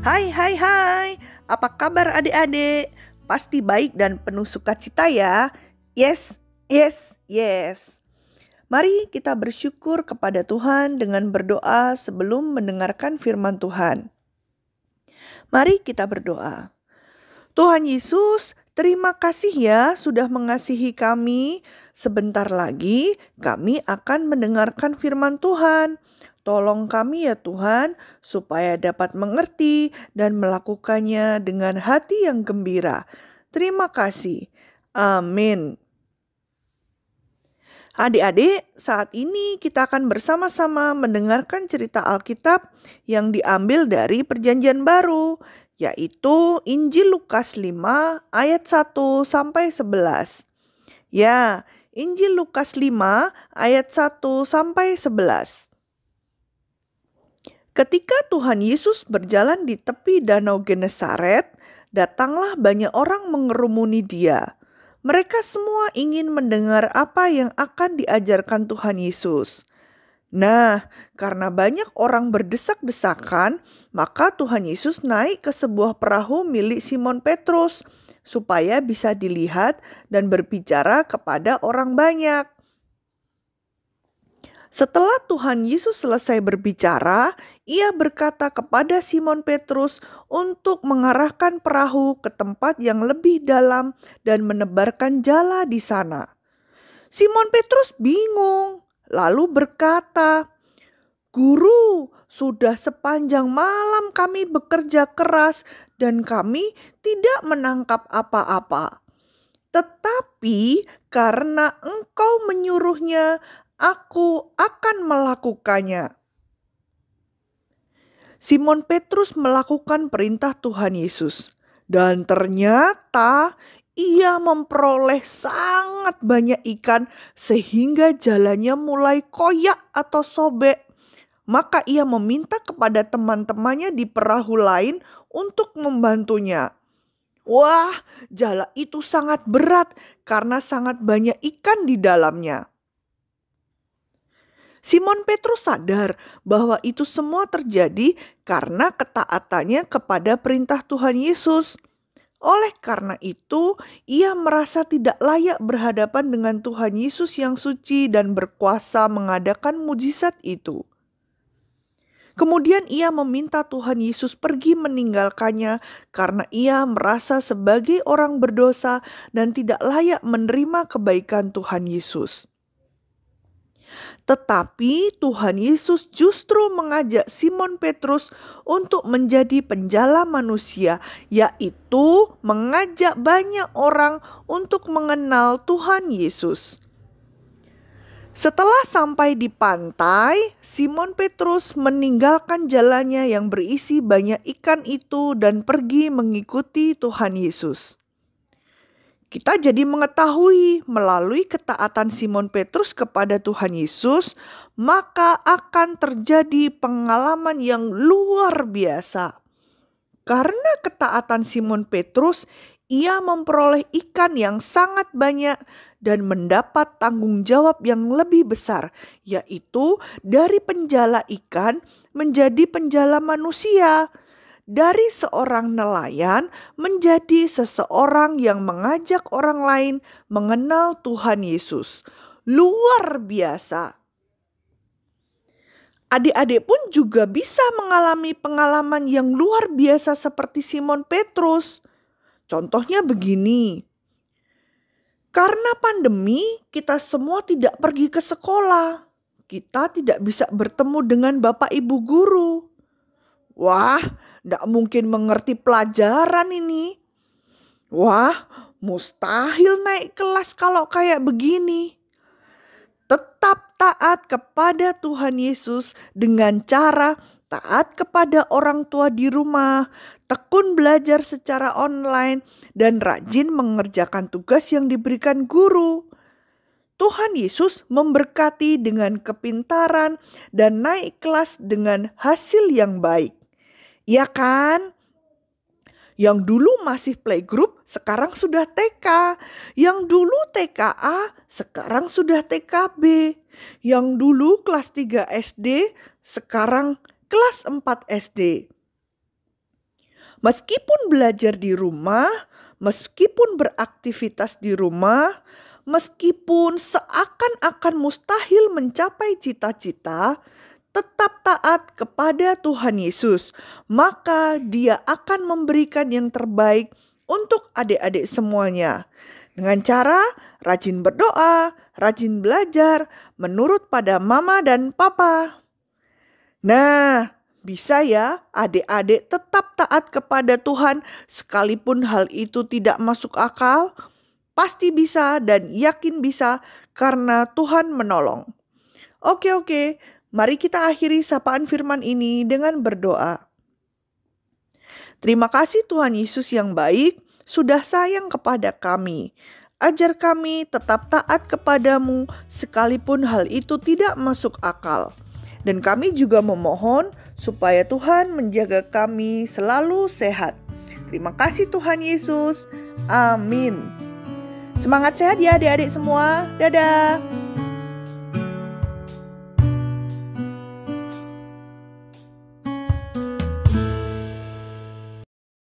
Hai hai hai, apa kabar adik-adik? Pasti baik dan penuh sukacita ya. Yes, yes, yes. Mari kita bersyukur kepada Tuhan dengan berdoa sebelum mendengarkan firman Tuhan. Mari kita berdoa. Tuhan Yesus, terima kasih ya sudah mengasihi kami. Sebentar lagi kami akan mendengarkan firman Tuhan. Tolong kami ya Tuhan, supaya dapat mengerti dan melakukannya dengan hati yang gembira. Terima kasih. Amin. Adik-adik, saat ini kita akan bersama-sama mendengarkan cerita Alkitab yang diambil dari Perjanjian Baru, yaitu Injil Lukas 5 ayat 1 sampai 11. Ya, Injil Lukas 5 ayat 1 sampai 11. Ketika Tuhan Yesus berjalan di tepi danau Genesaret, datanglah banyak orang mengerumuni Dia. Mereka semua ingin mendengar apa yang akan diajarkan Tuhan Yesus. Nah, karena banyak orang berdesak-desakan, maka Tuhan Yesus naik ke sebuah perahu milik Simon Petrus supaya bisa dilihat dan berbicara kepada orang banyak. Setelah Tuhan Yesus selesai berbicara, ia berkata kepada Simon Petrus untuk mengarahkan perahu ke tempat yang lebih dalam dan menebarkan jala di sana. Simon Petrus bingung, lalu berkata, "Guru, sudah sepanjang malam kami bekerja keras dan kami tidak menangkap apa-apa. Tetapi karena Engkau menyuruhnya, aku akan melakukannya." Simon Petrus melakukan perintah Tuhan Yesus. Dan ternyata ia memperoleh sangat banyak ikan sehingga jalannya mulai koyak atau sobek. Maka ia meminta kepada teman-temannya di perahu lain untuk membantunya. Wah, jala itu sangat berat karena sangat banyak ikan di dalamnya. Simon Petrus sadar bahwa itu semua terjadi karena ketaatannya kepada perintah Tuhan Yesus. Oleh karena itu, ia merasa tidak layak berhadapan dengan Tuhan Yesus yang suci dan berkuasa mengadakan mujizat itu. Kemudian ia meminta Tuhan Yesus pergi meninggalkannya karena ia merasa sebagai orang berdosa dan tidak layak menerima kebaikan Tuhan Yesus. Tetapi Tuhan Yesus justru mengajak Simon Petrus untuk menjadi penjala manusia, yaitu mengajak banyak orang untuk mengenal Tuhan Yesus. Setelah sampai di pantai, Simon Petrus meninggalkan jalannya yang berisi banyak ikan itu dan pergi mengikuti Tuhan Yesus. Kita jadi mengetahui melalui ketaatan Simon Petrus kepada Tuhan Yesus, maka akan terjadi pengalaman yang luar biasa. Karena ketaatan Simon Petrus, ia memperoleh ikan yang sangat banyak dan mendapat tanggung jawab yang lebih besar, yaitu dari penjala ikan menjadi penjala manusia. Dari seorang nelayan menjadi seseorang yang mengajak orang lain mengenal Tuhan Yesus. Luar biasa. Adik-adik pun juga bisa mengalami pengalaman yang luar biasa seperti Simon Petrus. Contohnya begini. Karena pandemi, kita semua tidak pergi ke sekolah. Kita tidak bisa bertemu dengan Bapak Ibu guru. Wah, tidak mungkin mengerti pelajaran ini. Wah, mustahil naik kelas kalau kayak begini. Tetap taat kepada Tuhan Yesus dengan cara taat kepada orang tua di rumah, tekun belajar secara online, dan rajin mengerjakan tugas yang diberikan guru. Tuhan Yesus memberkati dengan kepintaran dan naik kelas dengan hasil yang baik. Iya kan? Yang dulu masih playgroup, sekarang sudah TK. Yang dulu TKA, sekarang sudah TKB. Yang dulu kelas 3 SD, sekarang kelas 4 SD. Meskipun belajar di rumah, meskipun beraktivitas di rumah, meskipun seakan-akan mustahil mencapai cita-cita, tetap taat kepada Tuhan Yesus, maka Dia akan memberikan yang terbaik untuk adik-adik semuanya. Dengan cara rajin berdoa, rajin belajar, menurut pada mama dan papa. Nah, bisa ya adik-adik tetap taat kepada Tuhan sekalipun hal itu tidak masuk akal? Pasti bisa dan yakin bisa karena Tuhan menolong. Oke, mari kita akhiri sapaan firman ini dengan berdoa. Terima kasih Tuhan Yesus yang baik, sudah sayang kepada kami. Ajar kami tetap taat kepadamu sekalipun hal itu tidak masuk akal. Dan kami juga memohon supaya Tuhan menjaga kami selalu sehat. Terima kasih Tuhan Yesus. Amin. Semangat sehat ya adik-adik semua. Dadah.